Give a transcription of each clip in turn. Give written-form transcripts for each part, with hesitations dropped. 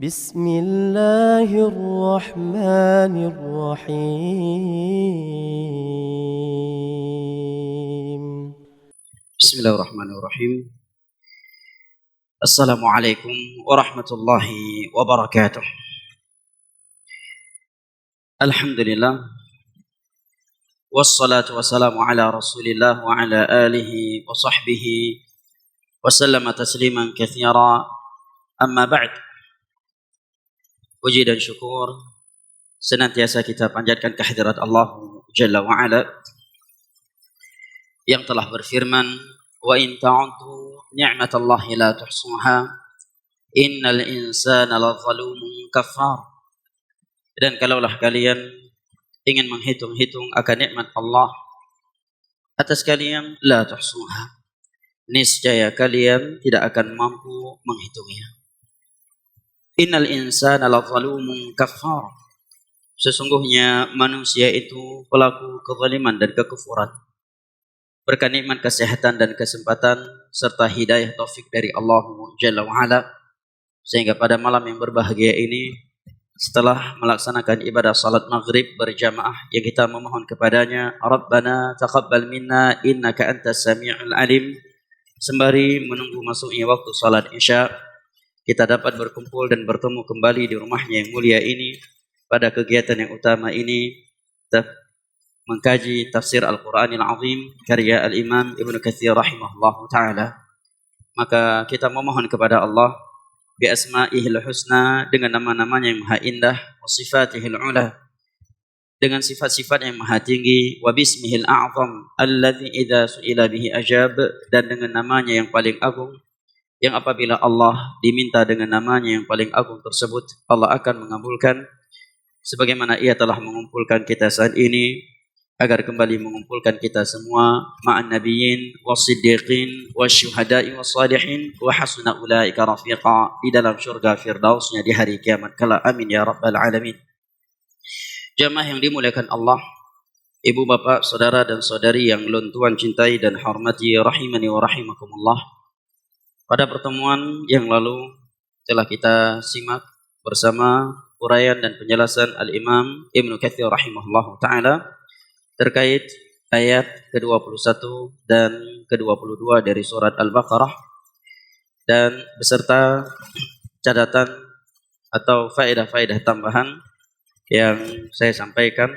بسم الله الرحمن الرحيم. بسم الله الرحمن الرحيم. السلام عليكم ورحمة الله وبركاته. الحمد لله والصلاة والسلام على رسول الله وعلى آله وصحبه وسلم تسليما كثيرا. أما بعد, puji dan syukur senantiasa kita panjatkan kehadirat Allah Jalla wa'ala yang telah berfirman, wa in ta'uddu ni'matallahi la tuhsuha innal insana lazalumun kafar. Dan kalaulah kalian ingin menghitung-hitung akan nikmat Allah atas kalian, la tuhsuha, niscaya kalian tidak akan mampu menghitungnya. Innal insana lazalumun kafar, sesungguhnya manusia itu pelaku kezaliman dan kekufuran. Berkat nikmat kesehatan dan kesempatan serta hidayah taufik dari Allah Jalla wa'ala, sehingga pada malam yang berbahagia ini, setelah melaksanakan ibadah salat maghrib berjamaah, yang kita memohon kepadanya, Rabbana taqabbal minna innaka antas sami'ul alim, sembari menunggu masuknya waktu salat isya, kita dapat berkumpul dan bertemu kembali di rumahnya yang mulia ini pada kegiatan yang utama ini, mengkaji tafsir Al-Quranil Azim karya Al-Imam Ibn Katsir rahimahullah ta'ala. Maka kita memohon kepada Allah bi asma'ihil husna, dengan nama-namanya yang maha indah, wa sifatihil ula, dengan sifat-sifat yang maha tinggi, wa bismihil a'zam alladhi idza su'ila bihi ajab, dan dengan namanya yang paling agung, yang apabila Allah diminta dengan namanya yang paling agung tersebut, Allah akan mengabulkan. Sebagaimana ia telah mengumpulkan kita saat ini, agar kembali mengumpulkan kita semua ma'an nabiyyin was-siddiqin wasyuhada'i was-salihin wa hasuna ulaika rafiqa, di dalam syurga firdausnya di hari kiamat kala. Amin ya rabbal alamin. Jamaah yang dimuliakan Allah, ibu bapak, saudara dan saudari yang lun tuan cintai dan hormati, rahimani wa rahimakumullah. Pada pertemuan yang lalu telah kita simak bersama uraian dan penjelasan Al-Imam Ibn Katsir rahimahullah ta'ala terkait ayat ke-21 dan ke-22 dari surat Al-Baqarah, dan beserta catatan atau faedah-faedah tambahan yang saya sampaikan.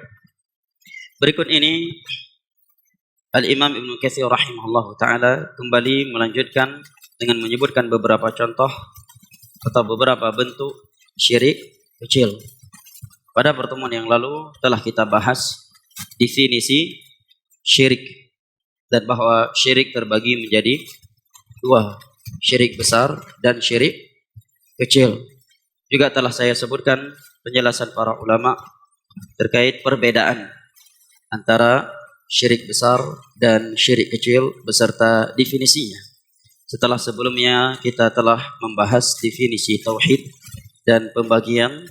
Berikut ini Al-Imam Ibn Katsir rahimahullah ta'ala kembali melanjutkan dengan menyebutkan beberapa contoh atau beberapa bentuk syirik kecil. Pada pertemuan yang lalu telah kita bahas definisi syirik, dan bahwa syirik terbagi menjadi dua, syirik besar dan syirik kecil. Juga telah saya sebutkan penjelasan para ulama terkait perbedaan antara syirik besar dan syirik kecil beserta definisinya. Setelah sebelumnya kita telah membahas definisi tauhid dan pembagian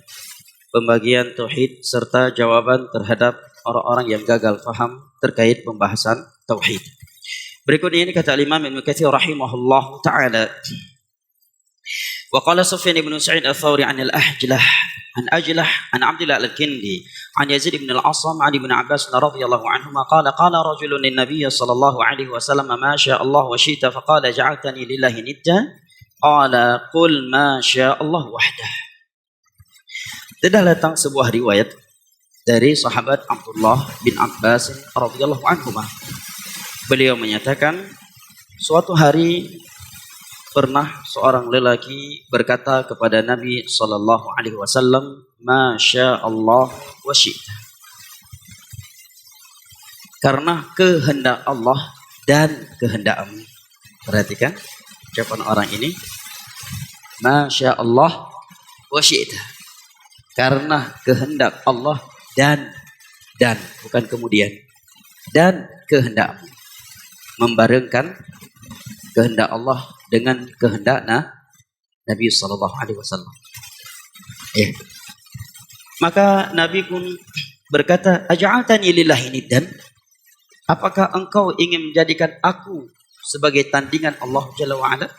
tauhid serta jawaban terhadap orang-orang yang gagal faham terkait pembahasan tauhid. Berikut ini kata Imam Ibn Katsir rahimahullah ta'ala, wa qala Sufyan ibn Sa'id al-Thawri an Ajlah an Abdullah al-Kindi an Yazid ibn al-Asam an Ibn Abbas radhiyallahu anhuma qala rajulun lin-nabiy sallallahu alaihi wasallam ma syaa Allah wa syi'ta faqala ja'altani lillahi niddan qala qul ma syaa Allah wahdah. Telah datang sebuah riwayat dari sahabat Abdullah bin Abbas radhiyallahu anhuma. Beliau menyatakan, suatu hari pernah seorang lelaki berkata kepada Nabi sallallahu alaihi wasallam, ma syaa Allah wa syi'ta, karena kehendak Allah dan kehendakmu. Perhatikan ucapan orang ini, ma syaa Allah wa syi'ta, karena kehendak Allah dan bukan kemudian, dan kehendakmu, membarengkan kehendak Allah dengan kehendak Nabi sallallahu alaihi wasallam. Maka Nabi pun berkata, aj'altani lillahi niddan, apakah engkau ingin menjadikan aku sebagai tandingan Allah Jalla wa'ala?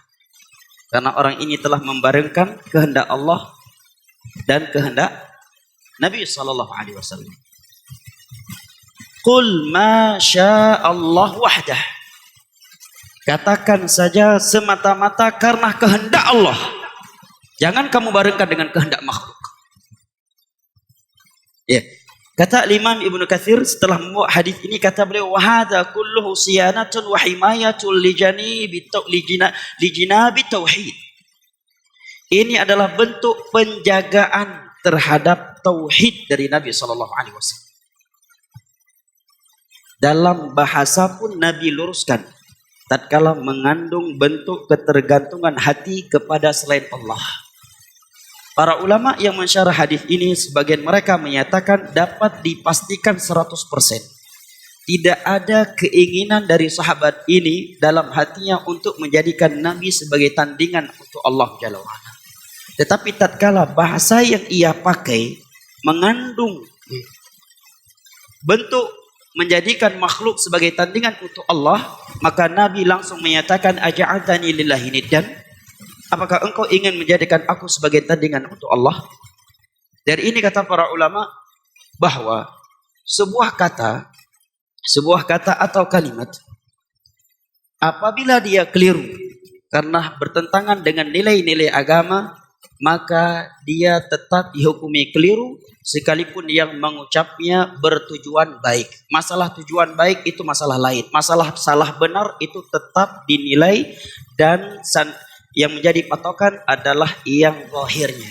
Karena orang ini telah membarengkan kehendak Allah dan kehendak Nabi SAW. Qul ma sya'allah wahdah. Katakan saja semata-mata karena kehendak Allah. Jangan kamu barengkan dengan kehendak makhluk. Ya. Kata Imam Ibnu Katsir setelah membawa hadis ini, kata beliau, wa hadza kulluhu siyanatun wa himayatul lijinabi tauhid. Ini adalah bentuk penjagaan terhadap tauhid dari Nabi SAW. Dalam bahasa pun Nabi luruskan, tatkala mengandung bentuk ketergantungan hati kepada selain Allah. Para ulama yang mensyarah hadis ini, sebagian mereka menyatakan dapat dipastikan 100%. Tidak ada keinginan dari sahabat ini dalam hatinya untuk menjadikan Nabi sebagai tandingan untuk Allah Jalla wa'ala. Tetapi tatkala bahasa yang ia pakai mengandung bentuk menjadikan makhluk sebagai tandingan untuk Allah, maka Nabi langsung menyatakan, aja'altani lillahi niddan. Apakah engkau ingin menjadikan aku sebagai tandingan untuk Allah? Dari ini kata para ulama bahwa sebuah kata atau kalimat apabila dia keliru karena bertentangan dengan nilai-nilai agama, maka dia tetap dihukumi keliru sekalipun yang mengucapnya bertujuan baik. Masalah tujuan baik itu masalah lain. Masalah salah benar itu tetap dinilai, dan yang menjadi patokan adalah yang zahirnya.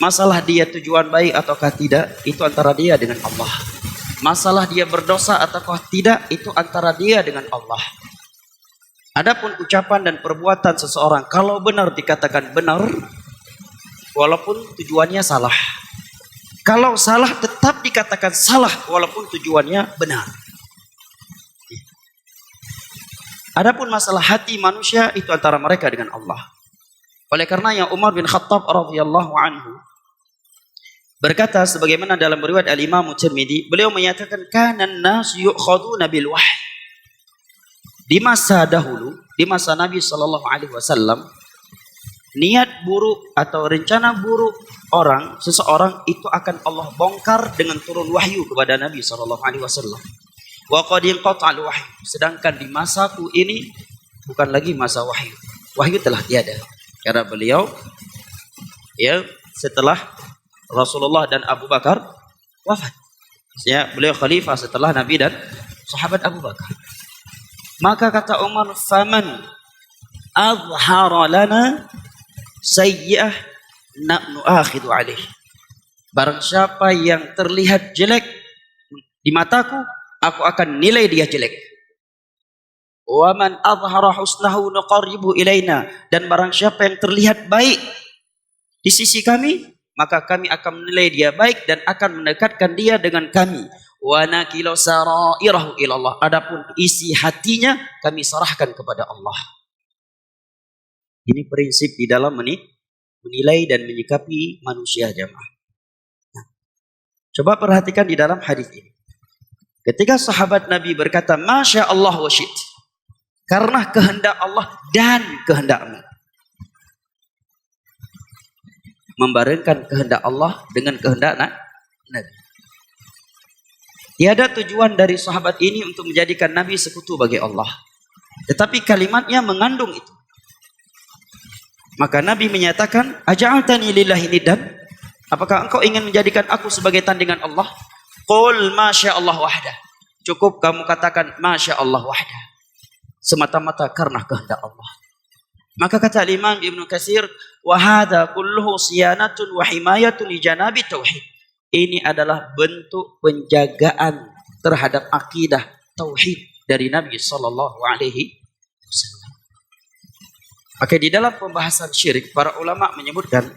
Masalah dia tujuan baik ataukah tidak, itu antara dia dengan Allah. Masalah dia berdosa ataukah tidak, itu antara dia dengan Allah. Adapun ucapan dan perbuatan seseorang, kalau benar dikatakan benar, walaupun tujuannya salah. Kalau salah tetap dikatakan salah, walaupun tujuannya benar. Adapun masalah hati manusia, itu antara mereka dengan Allah. Oleh karenanya Umar bin Khattab radhiyallahu anhu berkata, sebagaimana dalam riwayat Al-Imam Tirmidzi, beliau menyatakan, kanan nas yu'khaduna bil wahyi. Di masa dahulu, di masa Nabi SAW, niat buruk atau rencana buruk seseorang itu akan Allah bongkar dengan turun wahyu kepada Nabi SAW. Wa qad inqata'al wahyu. Sedangkan di masaku ini bukan lagi masa wahyu. Wahyu telah tiada. Karena beliau setelah Rasulullah dan Abu Bakar wafat. Beliau khalifah setelah Nabi dan sahabat Abu Bakar. Maka kata Umar, faman azhara lana sayyi'ah nu'akhidu alaih. Barang siapa yang terlihat jelek di mataku, aku akan nilai dia jelek. Wa man azhara husnahu nuqarribu ilaina. Dan barang siapa yang terlihat baik di sisi kami, maka kami akan menilai dia baik dan akan mendekatkan dia dengan kami. Wa nakilu sarairahu ilallah. Adapun isi hatinya kami serahkan kepada Allah. Ini prinsip di dalam menilai dan menyikapi manusia, jamaah. Nah, coba perhatikan di dalam hadis ini. Ketika sahabat Nabi berkata, Masya Allah wa syit, karena kehendak Allah dan kehendakmu. Membarengkan kehendak Allah dengan kehendak Nabi. Tiada tujuan dari sahabat ini untuk menjadikan Nabi sekutu bagi Allah. Tetapi kalimatnya mengandung itu. Maka Nabi menyatakan, aja'altani lillahi niddan. Apakah engkau ingin menjadikan aku sebagai tandingan Allah? Qul masya Allah wahdah. Cukup kamu katakan masya Allah wahdah. Semata-mata karena kehendak Allah. Maka kata Imam Ibnu Katsir, wa hadza kulluhu siyanatun wa himayatun li janabi tauhid. Ini adalah bentuk penjagaan terhadap akidah tauhid dari Nabi sallallahu alaihi wasallam. Oke, di dalam pembahasan syirik, para ulama menyebutkan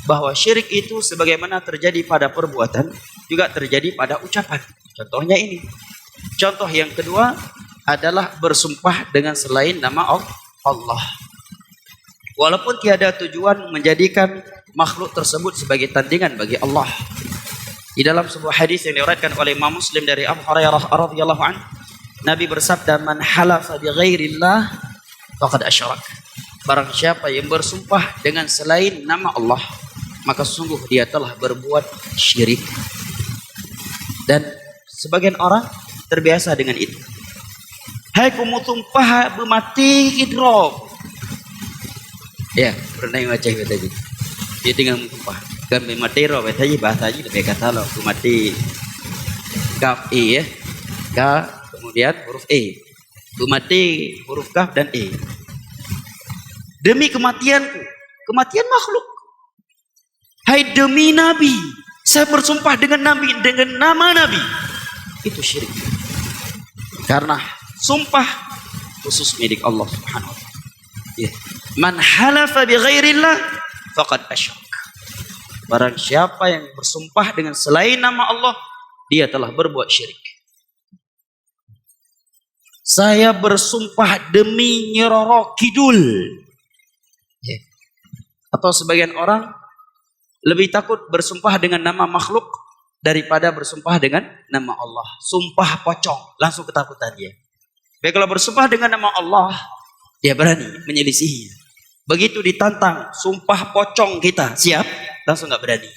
bahwa syirik itu sebagaimana terjadi pada perbuatan, juga terjadi pada ucapan. Contohnya ini. Contoh yang kedua adalah bersumpah dengan selain nama Allah. Walaupun tiada tujuan menjadikan makhluk tersebut sebagai tandingan bagi Allah. Di dalam sebuah hadis yang diriwayatkan oleh Imam Muslim dari Abu Hurairah radhiyallahu anhu, Nabi bersabda, man halafa bi ghairillah faqad asyrak. Barang siapa yang bersumpah dengan selain nama Allah, maka sungguh dia telah berbuat syirik. Dan sebagian orang terbiasa dengan itu. Hai kumutumpah bermati idrok. Ya, pernah yang baca itu tadi. Dia tinggal mutumpah. Kan bermati idrok, bahasa aja lebih kata loh. Bermati kaf e ya. Ka kemudian huruf e. Bermati huruf kaf dan e. Demi kematianku, kematian makhluk. Hai demi Nabi, saya bersumpah dengan Nabi, dengan nama Nabi. Itu syirik. Karena sumpah khusus milik Allah Subhanahu wa taala. Ya. Man halafa bi ghairillah faqad asyrak. Barang siapa yang bersumpah dengan selain nama Allah, dia telah berbuat syirik. Saya bersumpah demi Nyi Roro Kidul. Ya. Atau sebagian orang lebih takut bersumpah dengan nama makhluk daripada bersumpah dengan nama Allah. Sumpah pocong, langsung ketakutan dia. Baik, kalau bersumpah dengan nama Allah, dia berani menyelisihi. Begitu ditantang, sumpah pocong kita, siap? Langsung nggak berani.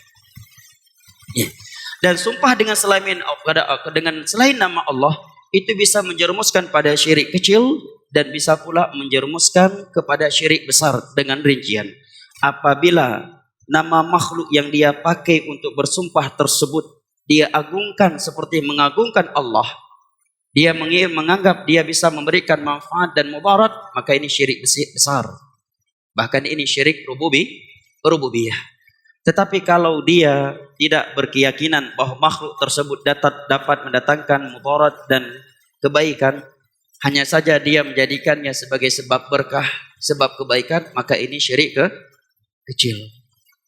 Ya. Dan sumpah dengan selain nama Allah, itu bisa menjerumuskan pada syirik kecil dan bisa pula menjerumuskan kepada syirik besar dengan rincian. Apabila nama makhluk yang dia pakai untuk bersumpah tersebut dia agungkan seperti mengagungkan Allah, dia menganggap dia bisa memberikan manfaat dan mudarat, maka ini syirik besar. Bahkan ini syirik rububiyah. Tetapi kalau dia tidak berkeyakinan bahwa makhluk tersebut dapat mendatangkan mudarat dan kebaikan, hanya saja dia menjadikannya sebagai sebab berkah, sebab kebaikan, maka ini syirik kecil.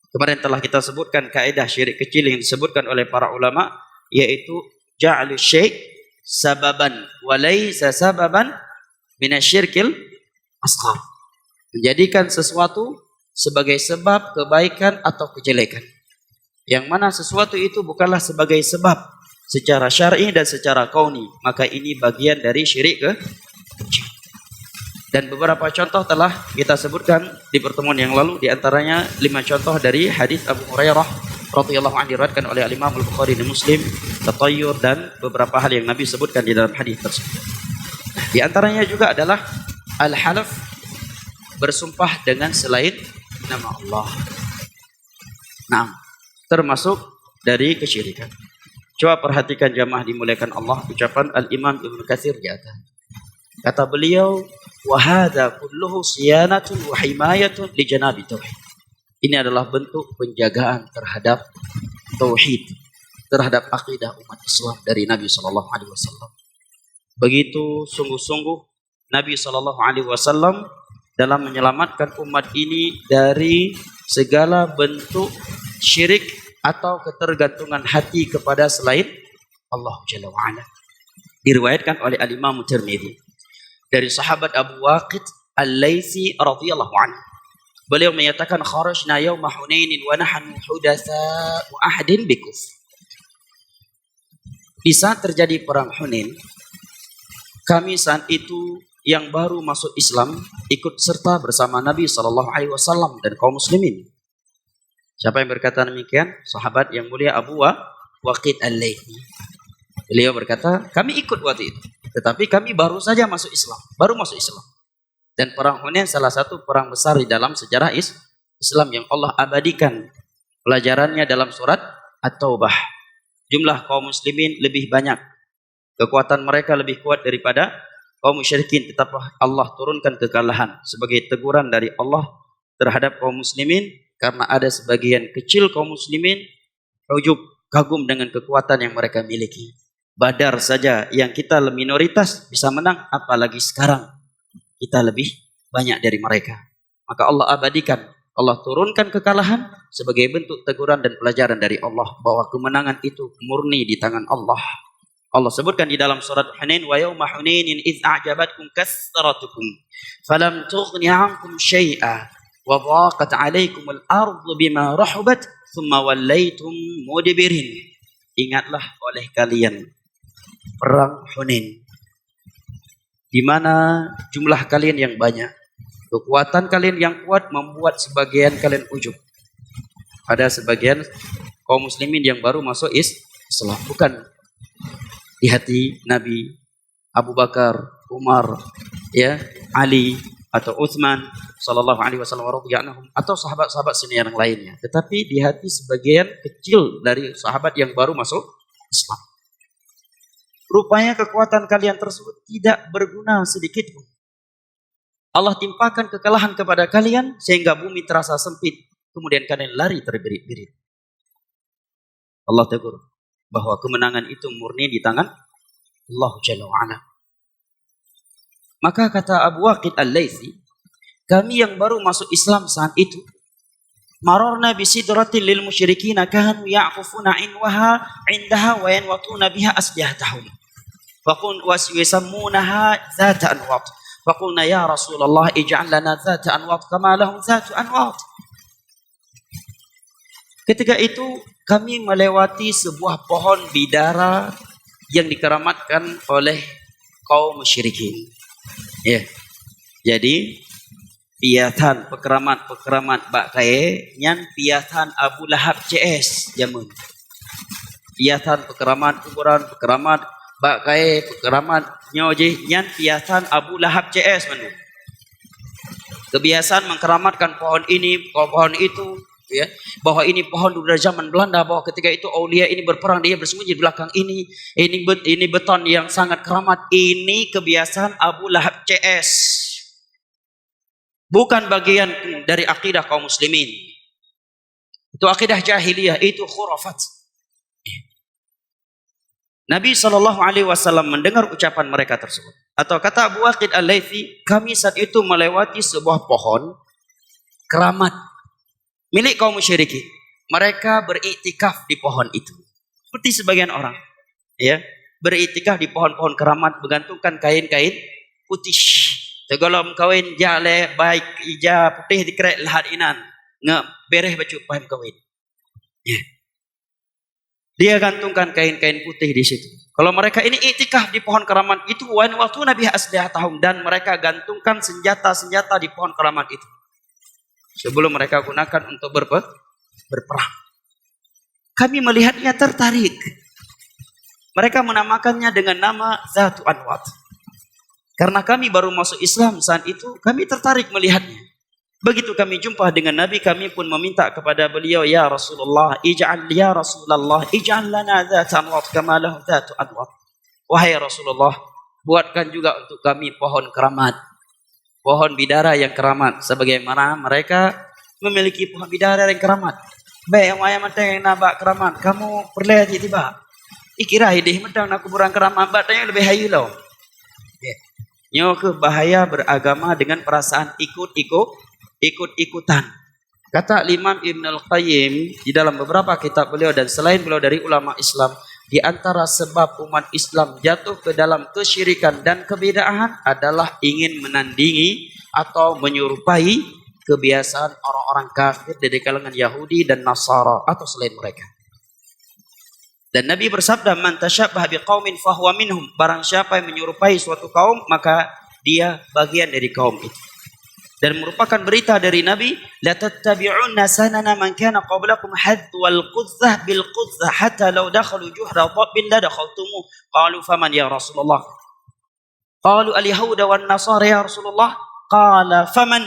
Kemarin telah kita sebutkan kaidah syirik kecil yang disebutkan oleh para ulama, yaitu ja'lu syai' sababan wa laisa sababan minasyirkil asghar. Menjadikan sesuatu sebagai sebab kebaikan atau kejelekan. Yang mana sesuatu itu bukanlah sebagai sebab secara syar'i dan secara kauni, maka ini bagian dari syirik kecil. Dan beberapa contoh telah kita sebutkan di pertemuan yang lalu, di antaranya 5 contoh dari hadis Abu Hurairah radhiyallahu anhu diriwayatkan oleh Imam Al-Bukhari dan Muslim, tatayyur dan beberapa hal yang Nabi sebutkan di dalam hadis tersebut. Di antaranya juga adalah al-halaf, bersumpah dengan selain nama Allah. Nah, termasuk dari kesyirikan. Coba perhatikan jamaah dimuliakan Allah, ucapan Al-Imam Ibnu Katsir di atas. Kata beliau, wa hadza kulluhu siyanatun wa himayatun li janabi tauhid. Ini adalah bentuk penjagaan terhadap tauhid, terhadap akidah umat Islam dari Nabi sallallahu alaihi wasallam. Begitu sungguh-sungguh Nabi sallallahu alaihi wasallam dalam menyelamatkan umat ini dari segala bentuk syirik atau ketergantungan hati kepada selain Allah Jalla wa Ala. Diriwayatkan oleh Al-Imam Tirmidzi dari sahabat Abu Waqid Al-Laitsi radhiyallahu anhu. Beliau menyatakan kharajna yauma Hunainin wa nahnu hudatsa'u ahadin bikuf. Di saat terjadi perang Hunain, kami saat itu yang baru masuk Islam ikut serta bersama Nabi sallallahu alaihi wasallam dan kaum muslimin. Siapa yang berkata demikian? Sahabat yang mulia Abu Waqid Al-Laitsi. Beliau berkata, kami ikut waktu itu, tetapi kami baru saja masuk Islam, baru masuk Islam. Dan perang Hunain salah satu perang besar di dalam sejarah Islam yang Allah abadikan pelajarannya dalam surat At-Taubah. Jumlah kaum muslimin lebih banyak, kekuatan mereka lebih kuat daripada kaum musyrikin, tetapi Allah turunkan kekalahan sebagai teguran dari Allah terhadap kaum muslimin, karena ada sebagian kecil kaum muslimin ujub, kagum dengan kekuatan yang mereka miliki. Badar saja yang kita minoritas bisa menang, apalagi sekarang kita lebih banyak dari mereka. Maka Allah abadikan, Allah turunkan kekalahan sebagai bentuk teguran dan pelajaran dari Allah bahwa kemenangan itu murni di tangan Allah. Allah sebutkan di dalam surat Hunain, wa yauma Hunainin idz a'jabatkum kathratukum falam tughni 'ankum syai'a wa dhaqat 'alaikumul ardu bima rahabat thumma wallaytum mudbirin. Ingatlah oleh kalian perang Hunain, di mana jumlah kalian yang banyak, kekuatan kalian yang kuat membuat sebagian kalian ujub. pada sebagian kaum muslimin yang baru masuk Islam. Bukan di hati Nabi, Abu Bakar, Umar, ya, Ali atau Uthman sallallahu alaihi wasallam atau sahabat-sahabat senior yang lainnya, tetapi di hati sebagian kecil dari sahabat yang baru masuk Islam. Rupanya kekuatan kalian tersebut tidak berguna sedikit pun. Allah timpakan kekalahan kepada kalian sehingga bumi terasa sempit, kemudian kalian lari terbirit-birit. Allah tegur bahwa kemenangan itu murni di tangan Allah Jalla wa'ala. Maka kata Abu Waqid Al-Laythi, kami yang baru masuk Islam saat itu, mararna bisidratin lil musyrikina kanu ya'kufuna indaha wa yanwatuna biha aslihatahum. Faqul waswisammunaha zata anwat. Faqulna ya Rasulullah ij'al lana zata anwat kama lahum zatu anwat. Ketika itu kami melewati sebuah pohon bidara yang dikeramatkan oleh kaum musyrikin. Ya. Jadi piatan pekeramat bak kae nyan piatan Abu Lahab CS jamun. Piatan pekeramat kuburan pekeramat bak kae pekeramat nyoje nyan piatan Abu Lahab CS manu. Kebiasaan mengkeramatkan pohon ini, pohon itu, ya, bahwa ini pohon dari zaman Belanda, bahwa ketika itu aulia ini berperang, dia bersembunyi di belakang ini beton yang sangat keramat. Ini kebiasaan Abu Lahab CS, bukan bagian dari akidah kaum muslimin. Itu akidah jahiliyah, itu khurafat. Nabi SAW mendengar ucapan mereka tersebut. Atau kata Abu Waqid Al-Laythi, kami saat itu melewati sebuah pohon keramat milik kaum musyrikin. Mereka beriktikaf di pohon itu. Seperti sebagian orang, ya, beriktikaf di pohon-pohon keramat, bergantungkan kain-kain putih. Tegolom kawin jale baik ija putih dikerek lahat inan. Nge bereh baju paham kawin. Ya. Dia gantungkan kain-kain putih di situ. Kalau mereka ini iktikaf di pohon keramat itu, waktu Nabi aslihatahum, dan mereka gantungkan senjata-senjata di pohon keramat itu sebelum mereka gunakan untuk berperang. Kami melihatnya tertarik. Mereka menamakannya dengan nama Zatu Anwat. Karena kami baru masuk Islam saat itu, kami tertarik melihatnya. Begitu kami jumpa dengan Nabi, kami pun meminta kepada beliau, ya Rasulullah, ij'al lana Zatu Anwat kama lahu Zatu Anwat. Wahai Rasulullah, buatkan juga untuk kami pohon keramat, pohon bidara yang keramat, sebagaimana mereka memiliki pohon bidara yang keramat. Baik yang ayam matang nabak keramat, kamu perlihat tiba. Ikirah idih matang nak kuburan keramat, batanya lebih hayu loh. Nyo ke bahaya beragama dengan perasaan ikut-ikutan. Kata Imam Ibn Al-Qayyim di dalam beberapa kitab beliau dan selain beliau dari ulama Islam, di antara sebab umat Islam jatuh ke dalam kesyirikan dan kebid'ahan adalah ingin menandingi atau menyerupai kebiasaan orang-orang kafir dari kalangan Yahudi dan Nasara atau selain mereka. Dan Nabi bersabda, man tasyabbaha biqaumin fahuwa minhum. Barang siapa yang menyerupai suatu kaum, maka dia bagian dari kaum itu. Dan merupakan berita dari Nabi, la tattabi'unna sanana man kana qablakum hadwal qudzah bil qudzah hatta law dakhalu juhra dhabbin la dakhaltumu. Qalu faman ya Rasulullah? Qalu al yahuda wan nasara ya Rasulullah. Qala faman?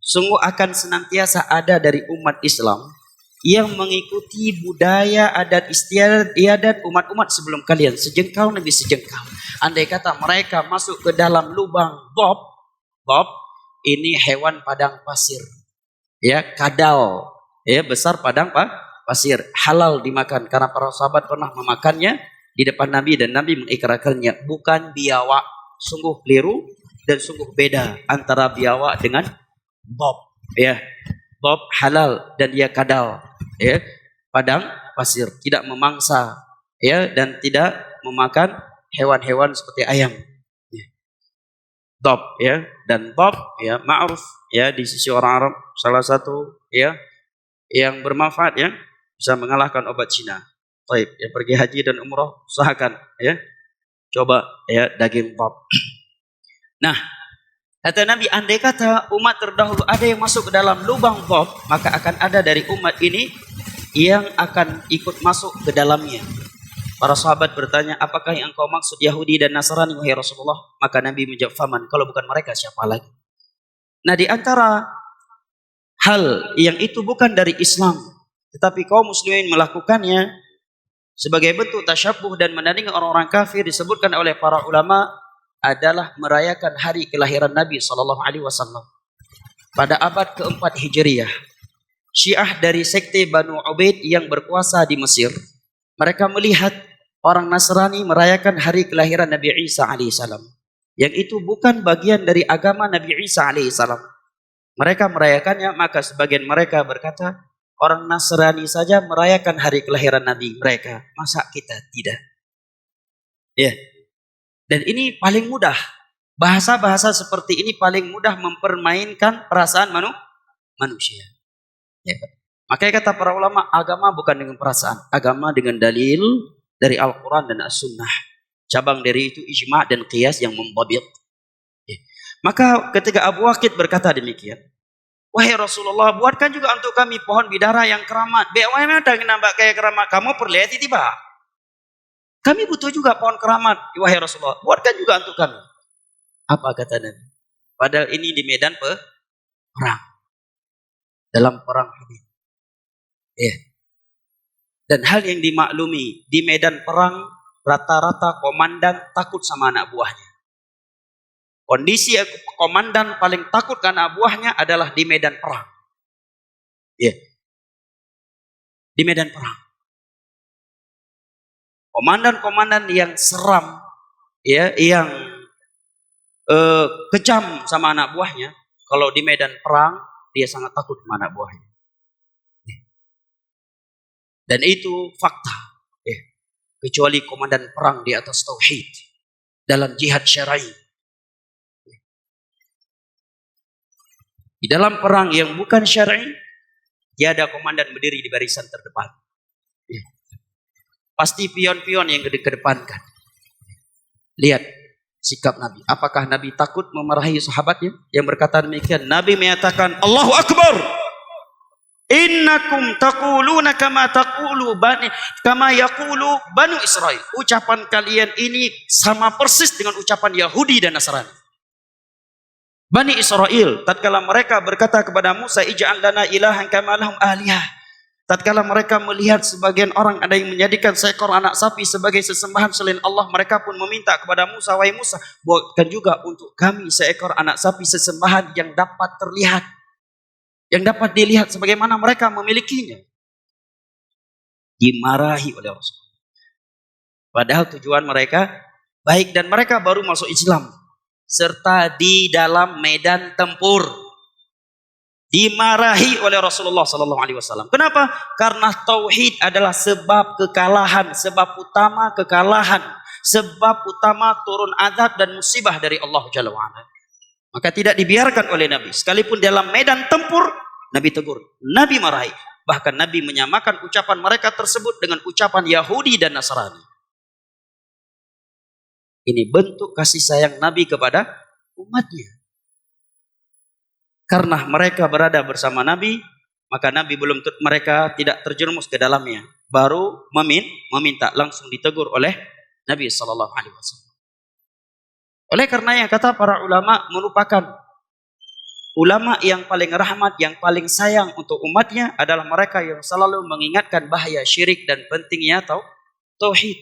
Sungguh akan senantiasa ada dari umat Islam yang mengikuti budaya adat istiadat umat-umat sebelum kalian, sejengkal demi sejengkal. Andai kata mereka masuk ke dalam lubang bob ini hewan padang pasir, ya, kadal, ya, besar padang pasir, halal dimakan karena para sahabat pernah memakannya di depan Nabi dan Nabi mengikrarkannya. Bukan biawak. Sungguh keliru dan sungguh beda antara biawak dengan bob, ya. Bob halal dan dia kadal, ya, padang pasir, tidak memangsa, ya, dan tidak memakan hewan-hewan seperti ayam. Bob, ya, dan bob, ya, ma'ruf, ya, di sisi orang Arab salah satu, ya, yang bermanfaat, ya, bisa mengalahkan obat Cina. Baik, ya, pergi haji dan umrah usahakan, ya, coba, ya, daging bob. Nah, Kata Nabi, andai kata umat terdahulu ada yang masuk ke dalam lubang bom, maka akan ada dari umat ini yang akan ikut masuk ke dalamnya. Para sahabat bertanya, apakah yang engkau maksud Yahudi dan Nasrani, wahai Rasulullah? Maka Nabi menjawab, faman, kalau bukan mereka siapa lagi? Nah, di antara hal yang itu bukan dari Islam, tetapi kaum muslimin melakukannya sebagai bentuk tasyabbuh dan menandingi orang-orang kafir, disebutkan oleh para ulama adalah merayakan hari kelahiran Nabi SAW pada abad keempat Hijriyah. Syiah dari sekte Banu Ubaid yang berkuasa di Mesir, mereka melihat orang Nasrani merayakan hari kelahiran Nabi Isa alaihissalam, yang itu bukan bagian dari agama Nabi Isa alaihissalam. Mereka merayakannya, maka sebagian mereka berkata, orang Nasrani saja merayakan hari kelahiran Nabi mereka, masa kita tidak? Ya. Dan ini paling mudah. Bahasa-bahasa seperti ini paling mudah mempermainkan perasaan manusia. Ya. Makanya kata para ulama, agama bukan dengan perasaan, agama dengan dalil dari Al-Quran dan As-Sunnah. Cabang dari itu ijma' dan qiyas yang membabit. Ya. Maka ketika Abu Waqid berkata demikian, wahai Rasulullah, buatkan juga untuk kami pohon bidara yang keramat. Bagaimana nampak kayak keramat? Kamu perlihat tiba. Kami butuh juga pohon keramat, wahai Rasulullah. Buatkan juga untuk kami. Apa kata Nabi? Padahal ini di medan perang. Dalam perang Hunain. Ya. Dan hal yang dimaklumi, di medan perang rata-rata komandan takut sama anak buahnya. Kondisi komandan paling takut ke anak buahnya adalah di medan perang. Ya. Di medan perang. Komandan-komandan yang seram, ya, yang kejam sama anak buahnya, kalau di medan perang dia sangat takut sama anak buahnya. Dan itu fakta. Kecuali komandan perang di atas tauhid dalam jihad syar'i. Di dalam perang yang bukan syar'i, tiada komandan berdiri di barisan terdepan. Pasti pion-pion yang dikedepankan. Lihat sikap Nabi. Apakah Nabi takut memarahi sahabatnya yang berkata demikian? Nabi menyatakan, Allahu Akbar. Innakum taquluna kama yaqulu Banu Israel. Ucapan kalian ini sama persis dengan ucapan Yahudi dan Nasrani. Bani Israel, tatkala mereka berkata kepada Musa, ij'al lana ilahan kama lahum alihah. Tatkala mereka melihat sebagian orang ada yang menjadikan seekor anak sapi sebagai sesembahan selain Allah, mereka pun meminta kepada Musa, wahai Musa, buatkan juga untuk kami seekor anak sapi sesembahan yang dapat terlihat, yang dapat dilihat sebagaimana mereka memilikinya. Dimarahi oleh Rasulullah. Padahal tujuan mereka baik dan mereka baru masuk Islam, serta di dalam medan tempur. Dimarahi oleh Rasulullah SAW. Kenapa? Karena tauhid adalah sebab kekalahan, sebab utama kekalahan, sebab utama turun azab dan musibah dari Allah Jalla wa'ala. Maka tidak dibiarkan oleh Nabi. Sekalipun dalam medan tempur, Nabi tegur, Nabi marahi. Bahkan Nabi menyamakan ucapan mereka tersebut dengan ucapan Yahudi dan Nasrani. Ini bentuk kasih sayang Nabi kepada umatnya. Karena mereka berada bersama Nabi, maka Nabi mereka tidak terjerumus ke dalamnya. Baru meminta, langsung ditegur oleh Nabi SAW. Oleh karenanya kata para ulama, merupakan ulama yang paling rahmat, yang paling sayang untuk umatnya adalah mereka yang selalu mengingatkan bahaya syirik dan pentingnya tauhid.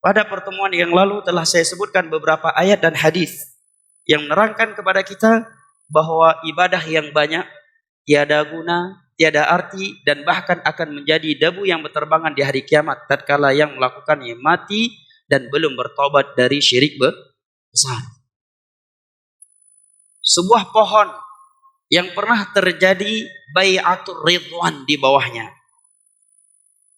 Pada pertemuan yang lalu telah saya sebutkan beberapa ayat dan hadis yang menerangkan kepada kita bahwa ibadah yang banyak tiada guna, tiada arti, dan bahkan akan menjadi debu yang berterbangan di hari kiamat tatkala yang melakukannya mati dan belum bertobat dari syirik besar. Sebuah pohon yang pernah terjadi bai'atur ridwan di bawahnya.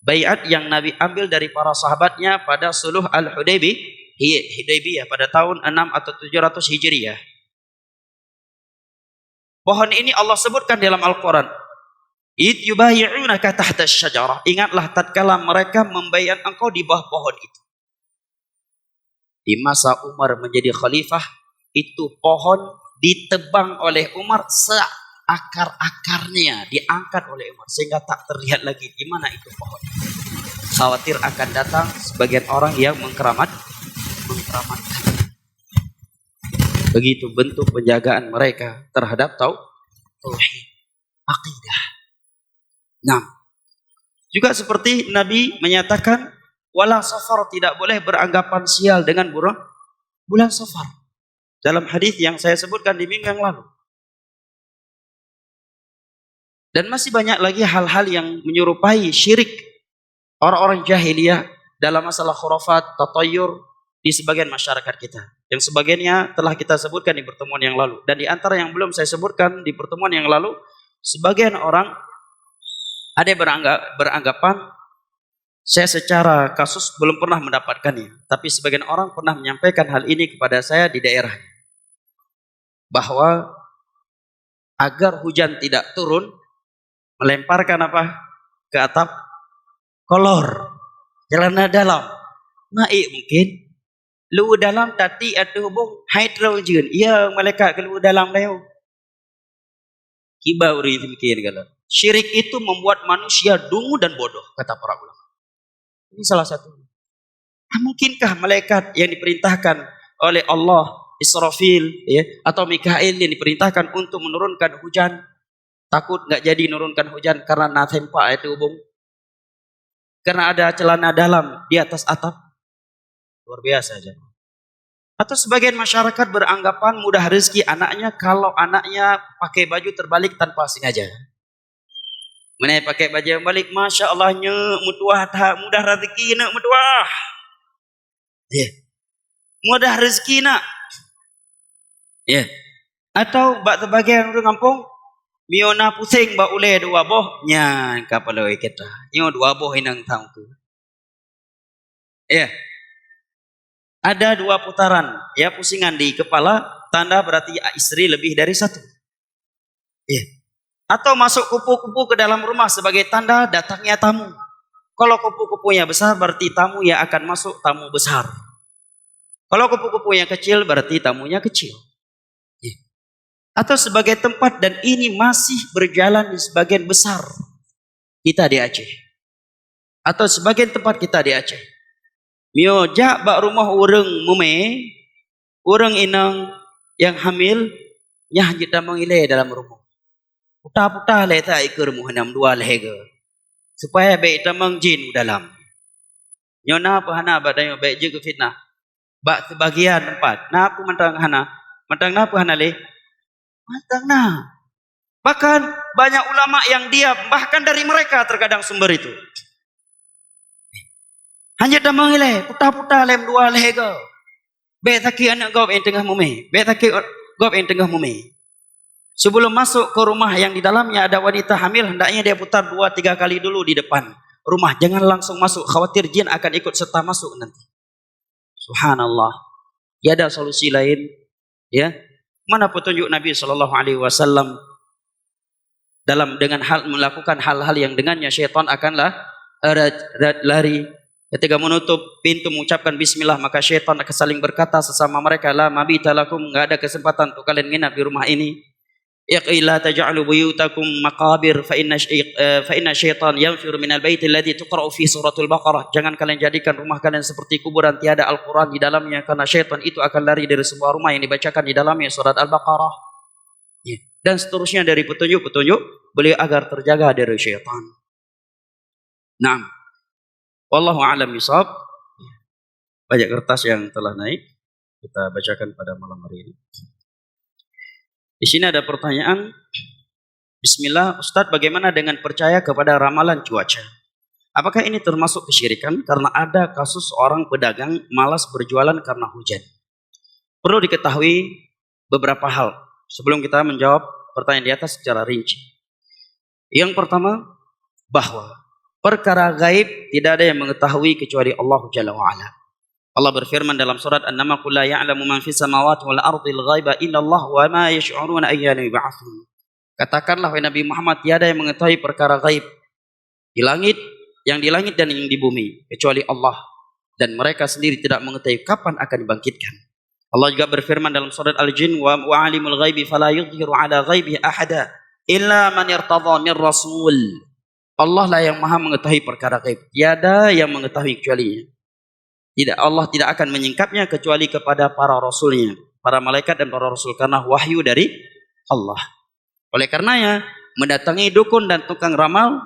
Bai'at yang Nabi ambil dari para sahabatnya pada Suluh Al-Hudaybiyah pada tahun 6 atau 700 Hijriyah. Pohon ini Allah sebutkan dalam Al-Quran. Id yubayi'unaka tahta syajarah. Ingatlah tatkala mereka membayar engkau di bawah pohon itu. Di masa Umar menjadi khalifah, itu pohon ditebang oleh Umar seakar-akarnya, diangkat oleh Umar sehingga tak terlihat lagi di mana itu pohon. Khawatir akan datang sebagian orang yang mengkeramatkan. Begitu bentuk penjagaan mereka terhadap tauhid, akidah. Nah, juga seperti Nabi menyatakan wala safar, tidak boleh beranggapan sial dengan bulan Safar. Dalam hadis yang saya sebutkan di minggu yang lalu. Dan masih banyak lagi hal-hal yang menyerupai syirik orang-orang jahiliyah dalam masalah khurafat, tatayur di sebagian masyarakat kita. Yang sebagiannya telah kita sebutkan di pertemuan yang lalu. Dan di antara yang belum saya sebutkan di pertemuan yang lalu, sebagian orang ada yang beranggapan, saya secara kasus belum pernah mendapatkannya, tapi sebagian orang pernah menyampaikan hal ini kepada saya di daerah, bahwa agar hujan tidak turun, melemparkan apa ke atap kolor, celana dalam, naik mungkin, lu dalam tadi ada hubung hidrogen, ia malaikat ke lu dalam leo. Kiba uri demikian kalau. Syirik itu membuat manusia dungu dan bodoh, kata para ulama. Ini salah satu. Mungkinkah malaikat yang diperintahkan oleh Allah, Israfil, ya, atau Mikail yang diperintahkan untuk menurunkan hujan, takut nggak jadi menurunkan hujan karena natempa itu hubung, karena ada celana dalam di atas atap? Luar biasa aja. Atau sebagian masyarakat beranggapan mudah rezeki anaknya kalau anaknya pakai baju terbalik tanpa sengaja. Mana pakai baju yang balik, masya Allahnya mutuah tak mudah rezeki nak mutuah. Ya, mudah rezeki nak. Ya. Atau bak sebagian orang kampung, miona pusing bak ule dua boh, nya kapalo kita. Nyo dua boh inang tahu tu. Ya. Ada dua putaran, ya, pusingan di kepala, tanda berarti istri lebih dari satu. Ya. Atau masuk kupu-kupu ke dalam rumah sebagai tanda datangnya tamu. Kalau kupu-kupunya besar berarti tamu yang akan masuk tamu besar. Kalau kupu-kupunya kecil berarti tamunya kecil. Atau sebagai tempat, dan ini masih berjalan di sebagian besar kita di Aceh. Atau sebagian tempat kita di Aceh. Mio jak bak rumah orang mume, orang inang yang hamil, nyah kita mengilai dalam rumah. Putar-putar le tak ikut muhanam dua lehega. Supaya baik tamang jin dalam. Nyona apa hana badayo baik juga fitnah. Bak sebagian tempat. Na apa mantang hana? Mantang na apa hana le? Mantang na. Bahkan banyak ulama yang diam, bahkan dari mereka terkadang sumber itu. Hanya tamang ile, putar-putar lem dua lehega. Baik taki anak gop yang tengah mume. Baik taki gop yang tengah mume. Sebelum masuk ke rumah yang di dalamnya ada wanita hamil, hendaknya dia putar 2-3 kali dulu di depan rumah. Jangan langsung masuk, khawatir jin akan ikut serta masuk nanti. Subhanallah. Tiada solusi lain, ya. Mana petunjuk Nabi SAW dalam dengan melakukan hal-hal yang dengannya syaitan akanlah lari. Ketika menutup pintu mengucapkan bismillah, maka syaitan akan saling berkata sesama mereka, la mabita lakum, enggak ada kesempatan untuk kalian nginap di rumah ini. Iqila taj'alu buyutakum maqabir fa inna syaitan yanfiru minal baiti alladhi tuqra'u fi suratul Baqarah. Jangan kalian jadikan rumah kalian seperti kuburan tiada Al-Quran di dalamnya, karena syaitan itu akan lari dari sebuah rumah yang dibacakan di dalamnya surat Al-Baqarah. Ya. Dan seterusnya dari petunjuk-petunjuk beliau agar terjaga dari syaitan. Naam. Wallahu a'lam bishawab. Banyak kertas yang telah naik, kita bacakan pada malam hari ini. Di sini ada pertanyaan. Bismillah, Ustadz, bagaimana dengan percaya kepada ramalan cuaca? Apakah ini termasuk kesyirikan? Karena ada kasus seorang pedagang malas berjualan karena hujan. Perlu diketahui beberapa hal sebelum kita menjawab pertanyaan di atas secara rinci. Yang pertama, bahwa perkara gaib tidak ada yang mengetahui kecuali Allah Jalla wa'ala. Allah berfirman dalam surat An-Naml, "Qul la ya'lamu man fis samawati wal ardil ghaiba illa Allah wa ma yash'uruna ayyana yub'atsun." Katakanlah wahai Nabi Muhammad, tiada yang mengetahui perkara gaib di langit, yang di langit dan yang di bumi kecuali Allah, dan mereka sendiri tidak mengetahui kapan akan dibangkitkan. Allah juga berfirman dalam surat Al-Jin, wa alimul ghaibi fala yudhiru ala ghaibihi ahada illa man irtadha min rasul. Allah lah yang maha mengetahui perkara gaib. Tiada yang mengetahui kecuali-Nya. Allah tidak akan menyingkapnya kecuali kepada para rasulnya, para malaikat dan para rasul, karena wahyu dari Allah. Oleh karenanya, mendatangi dukun dan tukang ramal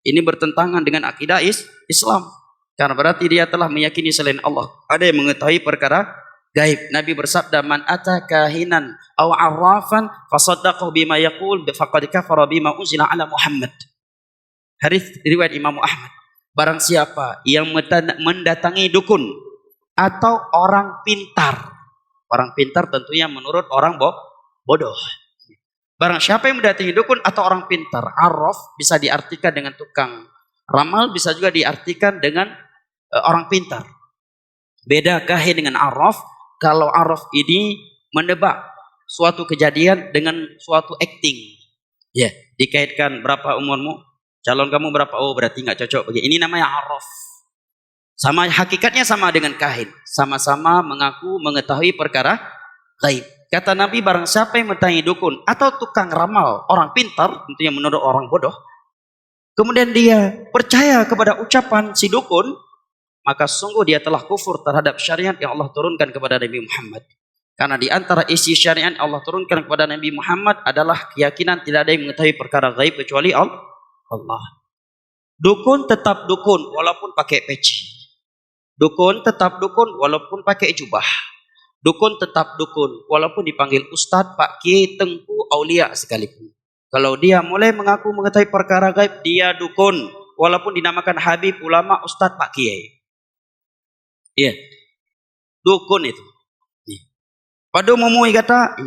ini bertentangan dengan akidah Islam. Karena berarti dia telah meyakini selain Allah ada yang mengetahui perkara gaib. Nabi bersabda, man ata kahinan aw arrafan fasaddaqahu bima yaqul faqad kafara bima unzila ala Muhammad. Hadis riwayat Imam Ahmad. Barang siapa yang mendatangi dukun atau orang pintar. Orang pintar tentunya menurut orang bodoh. Barang siapa yang mendatangi dukun atau orang pintar, arraf bisa diartikan dengan tukang ramal, bisa juga diartikan dengan orang pintar. Beda kahin dengan arraf. Kalau arraf ini menebak suatu kejadian dengan suatu acting. Ya, dikaitkan berapa umurmu, calon kamu berapa, oh berarti nggak cocok bagi. Ini namanya arraf. Sama hakikatnya sama dengan kahin, sama-sama mengaku mengetahui perkara gaib. Kata Nabi, barang siapa yang mendatangi dukun atau tukang ramal, orang pintar, tentunya menurut orang bodoh, kemudian dia percaya kepada ucapan si dukun, maka sungguh dia telah kufur terhadap syariat yang Allah turunkan kepada Nabi Muhammad. Karena di antara isi syariat yang Allah turunkan kepada Nabi Muhammad adalah keyakinan tidak ada yang mengetahui perkara gaib kecuali Allah. Dukun tetap dukun walaupun pakai peci. Dukun tetap dukun walaupun pakai jubah. Dukun tetap dukun walaupun dipanggil ustaz, pak kiai, tengku, aulia sekalipun. Kalau dia mulai mengaku mengetahui perkara gaib, dia dukun walaupun dinamakan habib, ulama, ustaz, pak kiai. Iya. Dukun itu. Padung memui kata,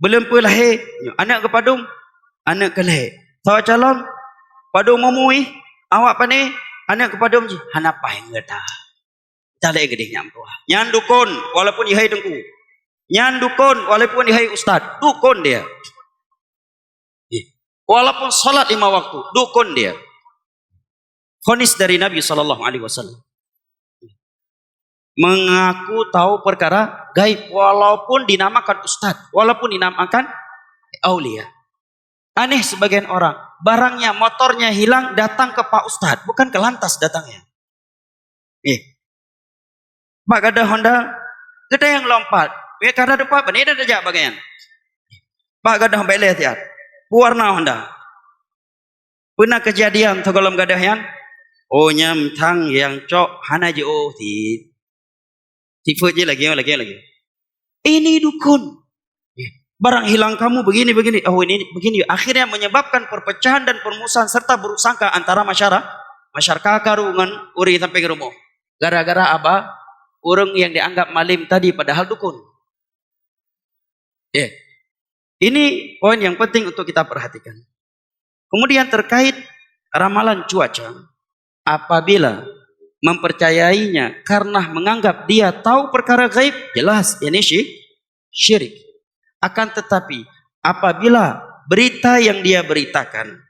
belum pun lahir, anak ke padung, anak ke lahir. Tahu calon, padung memui, awak pani, anak ke padung, hanapa yang kata. Talai gede nyampu. Nyan dukun walaupun ihai dengku. Nyan dukun walaupun ihai ustaz. Dukun dia. Walaupun salat 5 waktu, dukun dia. Khonis dari Nabi SAW. Mengaku tahu perkara gaib walaupun dinamakan ustaz, walaupun dinamakan aulia. Aneh sebagian orang, barangnya, motornya hilang, datang ke Pak Ustaz, bukan ke lantas datangnya. Pak ada Honda, kita yang lompat. Ya kada depan, ini ada jak bagian. Pak ada Honda lihat, warna Honda. Pernah kejadian togolom gadah yang, oh nyam tang yang cok hana je oh tipe je lagi. Ini dukun. Barang hilang kamu begini. Oh ini begini. Akhirnya menyebabkan perpecahan dan permusuhan serta buruk sangka antara masyarakat karungan uri sampai ke rumah. Gara-gara apa? Orang yang dianggap malim tadi padahal dukun. Ini poin yang penting untuk kita perhatikan. Kemudian terkait ramalan cuaca, apabila mempercayainya karena menganggap dia tahu perkara gaib, jelas ini syirik. Akan tetapi apabila berita yang dia beritakan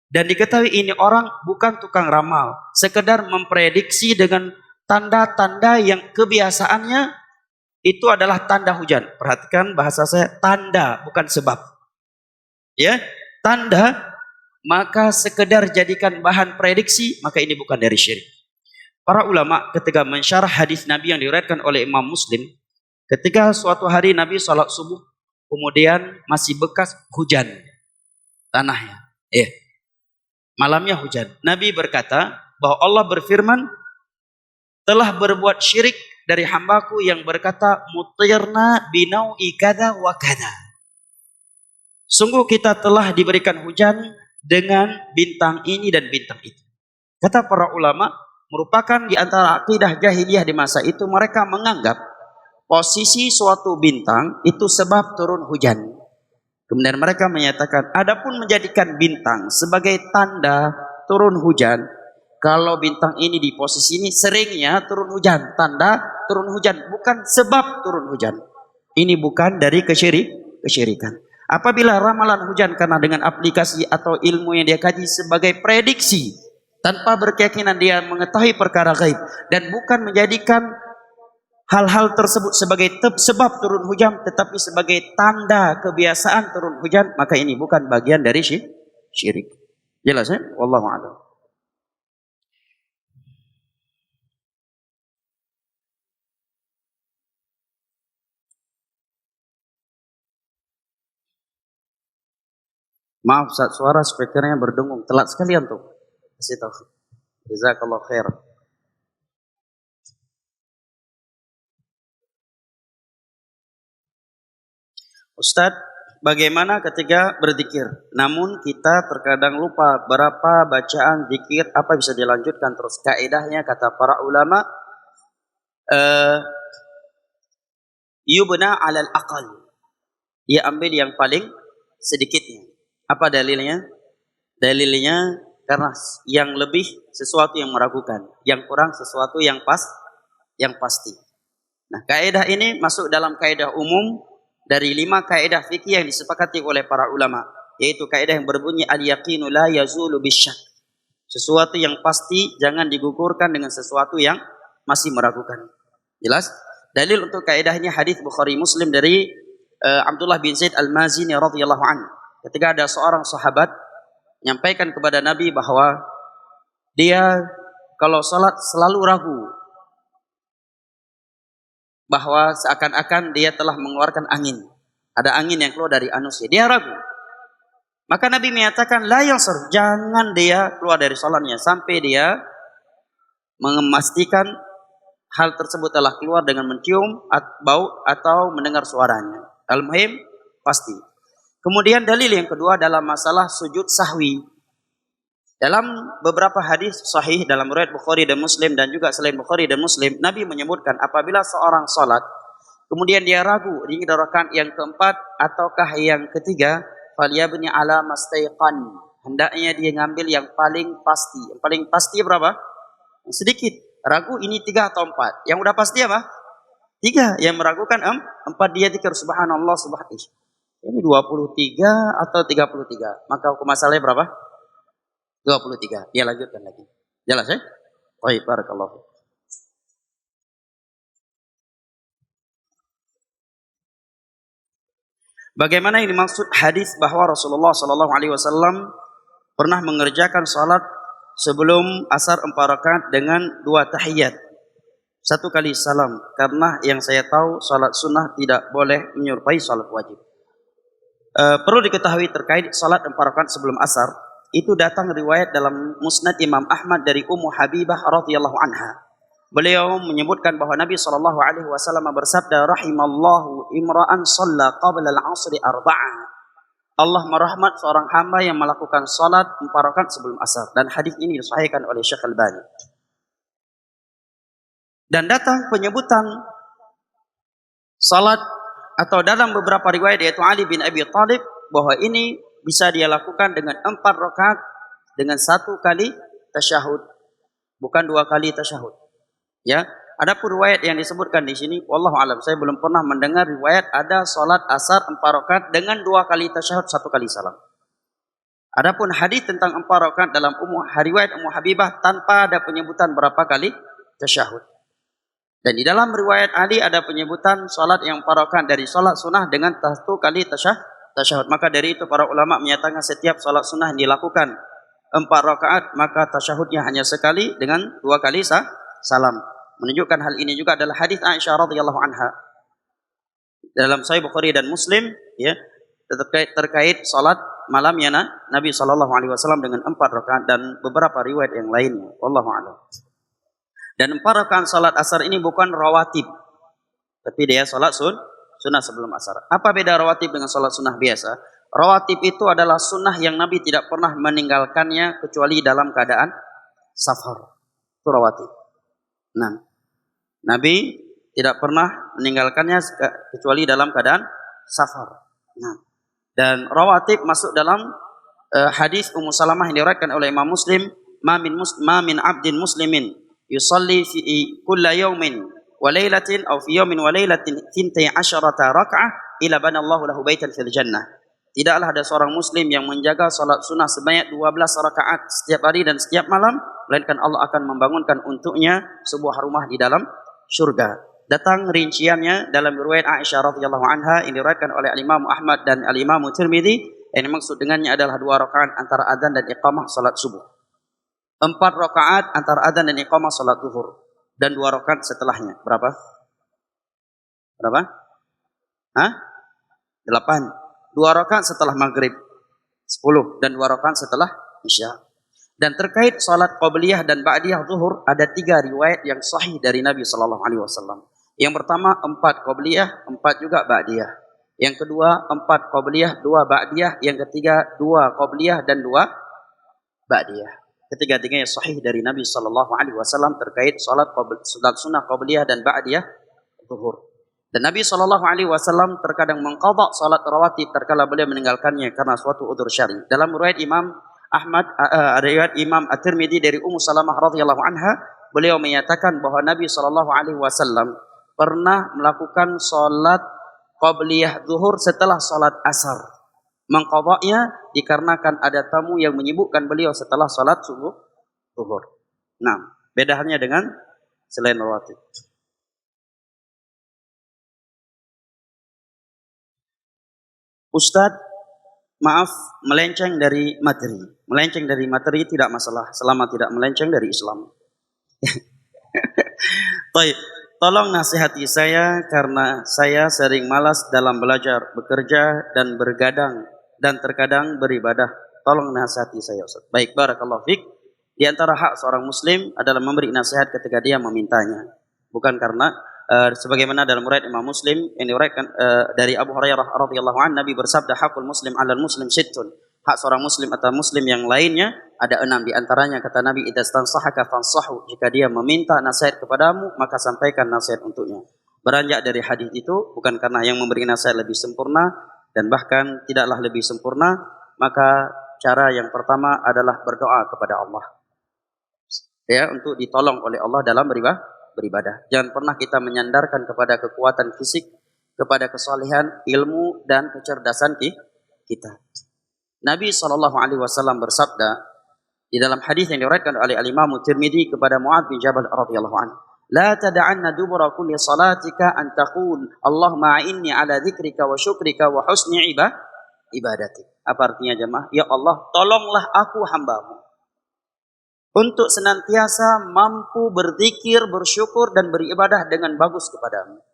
dan diketahui ini orang bukan tukang ramal, sekedar memprediksi dengan tanda-tanda yang kebiasaannya itu adalah tanda hujan. Perhatikan bahasa saya, tanda bukan sebab. Ya, tanda, maka sekedar jadikan bahan prediksi, maka ini bukan dari syirik. Para ulama ketika mensyarah hadis Nabi yang diriwayatkan oleh Imam Muslim, ketika suatu hari Nabi salat subuh, kemudian masih bekas hujan tanahnya. Malamnya hujan. Nabi berkata bahwa Allah berfirman, telah berbuat syirik dari hambaku yang berkata mutirna binau'i kada wa kada. Sungguh kita telah diberikan hujan dengan bintang ini dan bintang itu. Kata para ulama, merupakan di antara akidah jahiliyah di masa itu, mereka menganggap posisi suatu bintang itu sebab turun hujan. Kemudian mereka menyatakan, adapun menjadikan bintang sebagai tanda turun hujan, kalau bintang ini di posisi ini seringnya turun hujan, tanda turun hujan, bukan sebab turun hujan. Ini bukan dari kesyirikan. Apabila ramalan hujan karena dengan aplikasi atau ilmu yang dia kaji sebagai prediksi, tanpa berkeyakinan dia mengetahui perkara gaib, dan bukan menjadikan hal-hal tersebut sebagai sebab turun hujan, tetapi sebagai tanda kebiasaan turun hujan, maka ini bukan bagian dari syirik. Jelas ya? Wallahu a'lam. Maaf, saat suara speakernya berdengung. Telat sekali antum. Kasih tahu. Jazakallah khair. Ustadz, bagaimana ketika berzikir? Namun kita terkadang lupa berapa bacaan zikir, apa bisa dilanjutkan terus? Kaedahnya kata para ulama, yubna alal aqal. Dia ambil yang paling sedikitnya. Apa dalilnya? Dalilnya karena yang lebih sesuatu yang meragukan, yang kurang sesuatu yang pasti. Nah, kaidah ini masuk dalam kaidah umum dari 5 kaidah fikih yang disepakati oleh para ulama, yaitu kaidah yang berbunyi al-yaqinu la yazulu bisyak. Sesuatu yang pasti jangan digugurkan dengan sesuatu yang masih meragukan. Jelas? Dalil untuk kaidah ini hadis Bukhari Muslim dari Abdullah bin Zaid Al-Mazini radhiyallahu anhu. Ketika ada seorang sahabat menyampaikan kepada Nabi bahwa dia kalau salat selalu ragu, bahwa seakan-akan dia telah mengeluarkan angin. Ada angin yang keluar dari anusnya. Dia ragu. Maka Nabi menyatakan, la yansur, jangan dia keluar dari salatnya sampai dia memastikan hal tersebut telah keluar dengan mencium bau atau mendengar suaranya. Al-muhim, pasti. Kemudian dalil yang kedua dalam masalah sujud sahwi. Dalam beberapa hadis sahih dalam riwayat Bukhari dan Muslim dan juga selain Bukhari dan Muslim, Nabi menyebutkan apabila seorang salat kemudian dia ragu di rakaat yang keempat ataukah yang ketiga, falyabni ala mastaiqan. Hendaknya dia ngambil yang paling pasti. Yang paling pasti berapa? Sedikit. Ragu ini 3 atau 4. Yang udah pasti apa? 3. Yang meragukan 4 dia zikir subhanallah subhanallah. Ini 23 atau 33. Maka hukum asalnya berapa? 23. Dia lanjutkan lagi. Jelas ya? Baik, barakallahu. Bagaimana yang dimaksud hadis bahwa Rasulullah sallallahu alaihi wasallam pernah mengerjakan salat sebelum asar 4 rakaat dengan 2 tahiyat. 1 kali salam. Karena yang saya tahu salat sunnah tidak boleh menyerupai salat wajib. Perlu diketahui terkait salat 4 rakaat sebelum asar, itu datang riwayat dalam Musnad Imam Ahmad dari Ummu Habibah radhiyallahu anha. Beliau menyebutkan bahwa Nabi sallallahu alaihi wasallam bersabda, rahimallahu imra'an shalla qabla al-'asri 4. Allah merahmat seorang hamba yang melakukan salat 4 rakaat sebelum asar, dan hadis ini disahihkan oleh Syekh Al-Albani. Dan datang penyebutan salat atau dalam beberapa riwayat yaitu Ali bin Abi Thalib bahwa ini bisa dia lakukan dengan 4 rakaat dengan 1 kali tasyahud, bukan 2 kali tasyahud. Ya, adapun riwayat yang disebutkan di sini, wallahu alam, saya belum pernah mendengar riwayat ada salat asar 4 rakaat dengan 2 kali tasyahud 1 kali salam. Adapun hadis tentang 4 rakaat dalam riwayat Ummu Habibah tanpa ada penyebutan berapa kali tasyahud. Dan di dalam riwayat Ali ada penyebutan salat yang 4 rakaat dari salat sunnah dengan 1 kali tasyahud. Maka dari itu para ulama menyatakan setiap salat sunnah yang dilakukan 4 rakaat maka tasyahudnya hanya sekali dengan 2 kali salam. Menunjukkan hal ini juga adalah hadis Aisyah radhiyallahu anha dalam Sahih Bukhari dan Muslim, ya, terkait salat malamnya Nabi sallallahu alaihi wasallam dengan 4 rakaat dan beberapa riwayat yang lainnya. Wallahu a'lam. Dan 4 rakaat salat asar ini bukan rawatib, tapi dia salat sunnah sebelum asar. Apa beda rawatib dengan salat sunnah biasa? Rawatib itu adalah sunnah yang Nabi tidak pernah meninggalkannya kecuali dalam keadaan safar. Itu rawatib. Nah, Nabi tidak pernah meninggalkannya kecuali dalam keadaan safar. Nah, dan rawatib masuk dalam hadis Ummu Salamah yang diriwayatkan oleh Imam Muslim, ma min abdin muslimin yusalli fi kulli yawmin wa lailatin aw fi yawmin wa lailatin 12 rak'ah ila banallahu lahu baitan fil jannah. Tidaklah ada seorang muslim yang menjaga salat sunnah sebanyak 12 rakaat setiap hari dan setiap malam, melainkan Allah akan membangunkan untuknya sebuah rumah di dalam surga. Datang rinciannya dalam riwayat Aisyah radhiyallahu anha yang diriwayatkan oleh Al-Imam Ahmad dan Al-Imam Tirmidzi. Yang dimaksud dengannya adalah 2 rakaat antara adzan dan iqamah salat subuh. 4 rakaat antara adzan dan iqamah salat zuhur dan 2 rakaat setelahnya. Berapa? 8. 2 rakaat setelah maghrib 10 dan 2 rakaat setelah isya. Dan terkait salat qabliyah dan ba'diyah zuhur ada 3 riwayat yang sahih dari Nabi sallallahu alaihi wasallam. Yang pertama 4 qabliyah, 4 juga ba'diyah. Yang kedua 4 qabliyah, 2 ba'diyah. Yang ketiga 2 qabliyah dan 2 ba'diyah. Ketiga-tiganya sahih dari Nabi sallallahu alaihi wasallam terkait salat sunnah qabliyah dan ba'diyah zuhur. Dan Nabi sallallahu alaihi wasallam terkadang mengqadha salat rawatib tatkala beliau meninggalkannya karena suatu udzur syar'i. Dalam riwayat Imam Ahmad, riwayat Imam At-Tirmidzi dari Ummu Salamah radhiyallahu anha, beliau menyatakan bahwa Nabi sallallahu alaihi wasallam pernah melakukan salat qabliyah zuhur setelah salat asar. Mengqadha'nya dikarenakan ada tamu yang menyibukkan beliau setelah salat subuh zuhur. Nah, bedanya dengan selain rawatib. Ustadz, maaf melenceng dari materi. Melenceng dari materi tidak masalah selama tidak melenceng dari Islam. Baik, tolong nasihati saya karena saya sering malas dalam belajar, bekerja dan bergadang dan terkadang beribadah. Tolong nasihati saya, Ustaz. Baik, barakallahu fiik. Di antara hak seorang muslim adalah memberi nasihat ketika dia memintanya. Bukan karena sebagaimana dalam riwayat Imam Muslim yang diriwayatkan dari Abu Hurairah radhiyallahu anhu, Nabi bersabda, hakul muslim 'alal muslim sittun. Hak seorang muslim atau muslim yang lainnya ada 6. Di antaranya kata Nabi, idza stansahaka fansahu. Jika dia meminta nasihat kepadamu, maka sampaikan nasihat untuknya. Beranjak dari hadis itu bukan karena yang memberi nasihat lebih sempurna dan bahkan tidaklah lebih sempurna, maka cara yang pertama adalah berdoa kepada Allah. Ya, untuk ditolong oleh Allah dalam beribadah. Jangan pernah kita menyandarkan kepada kekuatan fisik, kepada kesalehan, ilmu dan kecerdasan kita. Nabi SAW bersabda di dalam hadis yang diriwayatkan oleh Al-Imam Tirmidzi kepada Mu'adz bin Jabal radhiyallahu anhu, la tad'anna dubura kulli salatika an taqul Allahumma a'inni ala dzikrika wa syukrika wa husni ibadatik. Apa artinya jemaah? Ya Allah, tolonglah aku hambamu untuk senantiasa mampu berzikir, bersyukur dan beribadah dengan bagus kepadamu.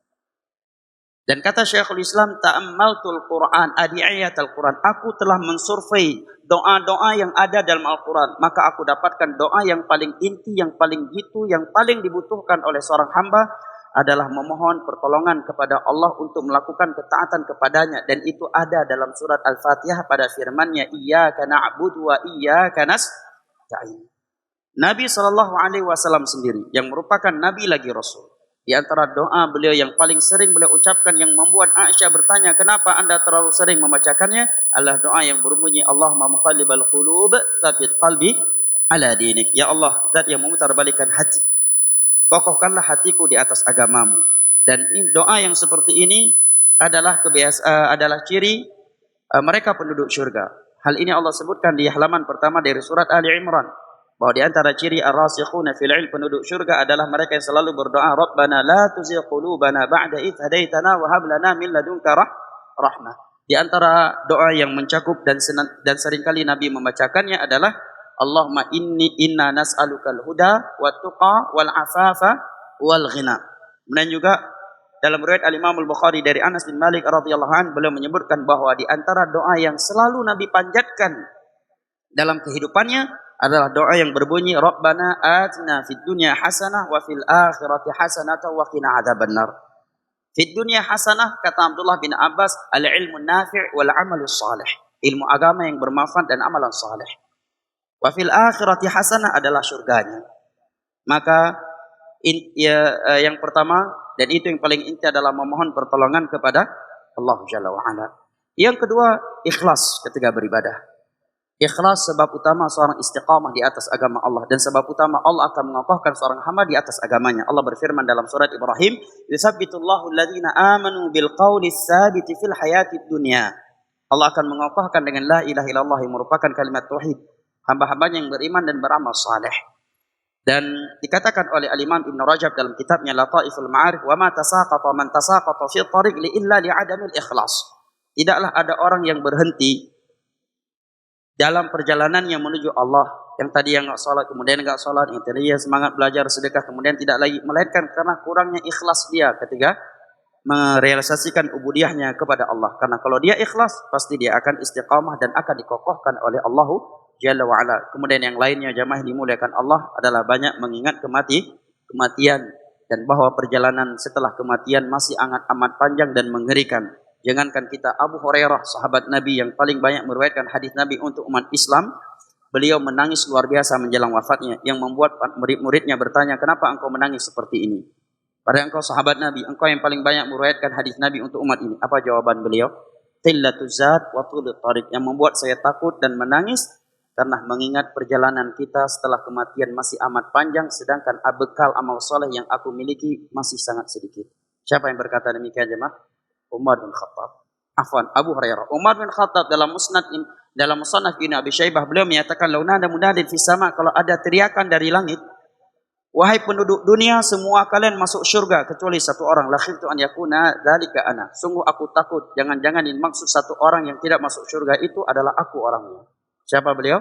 Dan kata Syekhul Islam, ta'ammaltul Quran, adiyatul Quran. Aku telah mensurvei doa-doa yang ada dalam Al-Quran. Maka aku dapatkan doa yang paling inti, yang paling jitu, yang paling dibutuhkan oleh seorang hamba adalah memohon pertolongan kepada Allah untuk melakukan ketaatan kepadanya. Dan itu ada dalam surat Al-Fatihah pada firman-Nya, Iyyaka na'budu wa iyyaka nasta'in. Nabi SAW sendiri yang merupakan Nabi lagi Rasul. Di antara doa beliau yang paling sering beliau ucapkan yang membuat Aisyah bertanya, kenapa anda terlalu sering membacakannya? Adalah doa yang berbunyi, Allahumma muqallibal qulub, tsabit qalbi ala dinik. Ya Allah, zat yang memutarbalikkan hati, kokohkanlah hatiku di atas agamamu. Dan doa yang seperti ini adalah adalah ciri mereka penduduk syurga. Hal ini Allah sebutkan di halaman pertama dari surat Ali Imran. Bahwa di antara ciri ar-rasikhuna fil ilm penduduk syurga adalah mereka yang selalu berdoa, Rabbana la tuzigh qulubana ba'da idh hadaitana wa hab lana min ladunka rahmah. Di antara doa yang mencakup dan seringkali Nabi membacakannya adalah Allahumma inna nas'alukal huda wat tuqa wal afafa wal ghina. Kemudian juga dalam riwayat Al-Imam Al-Bukhari dari Anas bin Malik radhiyallahu anhu, beliau menyebutkan bahwa di antara doa yang selalu Nabi panjatkan dalam kehidupannya adalah doa yang berbunyi, Rabbana atina fid dunya hasanah wa fil akhirati hasanah wa qina adzabannar. Fid dunya hasanah, kata Abdullah bin Abbas, al-ilmu nafi' wal amalus salih. Ilmu agama yang bermanfaat dan amalan saleh. Wa fil akhirati hasanah adalah surganya. Maka yang pertama dan itu yang paling inti adalah memohon pertolongan kepada Allah Jalla wa Ala. Yang kedua, ikhlas ketika beribadah. Ikhlas sebab utama seorang istiqamah di atas agama Allah, dan sebab utama Allah akan mengokohkan seorang hamba di atas agamanya. Allah berfirman dalam surat Ibrahim, "Yusabbitullahu alladhina amanu bil qawli tsabiti fil hayatid dunya." Allah akan mengokohkan dengan la ilaha illallah yang merupakan kalimat tauhid hamba-hambanya yang beriman dan beramal saleh. Dan dikatakan oleh Al-Imam Ibn Rajab dalam kitabnya Lataiful Ma'arif, wa ma tasaqata man tasaqata fi tariq li illa li adamil ikhlas. Tidaklah ada orang yang berhenti dalam perjalanan yang menuju Allah, yang tadi yang enggak salat kemudian enggak salat, yang tadi semangat belajar sedekah kemudian tidak lagi, melainkan karena kurangnya ikhlas dia ketika merealisasikan ubudiyahnya kepada Allah. Karena kalau dia ikhlas, pasti dia akan istiqamah dan akan dikokohkan oleh Allahu Jalla wa'ala. Kemudian yang lainnya jamaah dimuliakan Allah adalah banyak mengingat kematian dan bahwa perjalanan setelah kematian masih amat panjang dan mengerikan. Jangankan kita, Abu Hurairah sahabat Nabi yang paling banyak meriwayatkan hadis Nabi untuk umat Islam, beliau menangis luar biasa menjelang wafatnya yang membuat murid-muridnya bertanya, "Kenapa engkau menangis seperti ini? Padahal engkau sahabat Nabi, engkau yang paling banyak meriwayatkan hadis Nabi untuk umat ini." Apa jawaban beliau? "Qillatuz zat wa tulul tariq." Yang membuat saya takut dan menangis karena mengingat perjalanan kita setelah kematian masih amat panjang, sedangkan bekal amal soleh yang aku miliki masih sangat sedikit. Siapa yang berkata demikian jemaah? Umar bin Khattab. Afwan, Abu Hurairah. Umar bin Khattab dalam musnad Ibnu Abi Syaibah beliau menyatakan, "Launada munadin fis sama," kalau ada teriakan dari langit, "Wahai penduduk dunia, semua kalian masuk syurga kecuali satu orang, la khiftu an yakuna dzalika ana." Sungguh aku takut jangan-jangan yang maksud satu orang yang tidak masuk syurga itu adalah aku orangnya. Siapa beliau?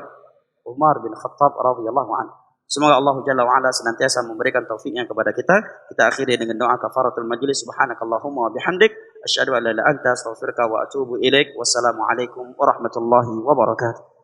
Umar bin Khattab radhiyallahu anhu. Semoga Allah Jalla wa Ala senantiasa memberikan taufiknya kepada kita. Kita akhiri dengan doa kafaratul majlis. Subhanakallahumma wa bihamdik, asyhadu an la ilaha illa anta, astaghfiruka wa atubu ilaik. Wassalamualaikum warahmatullahi wabarakatuh.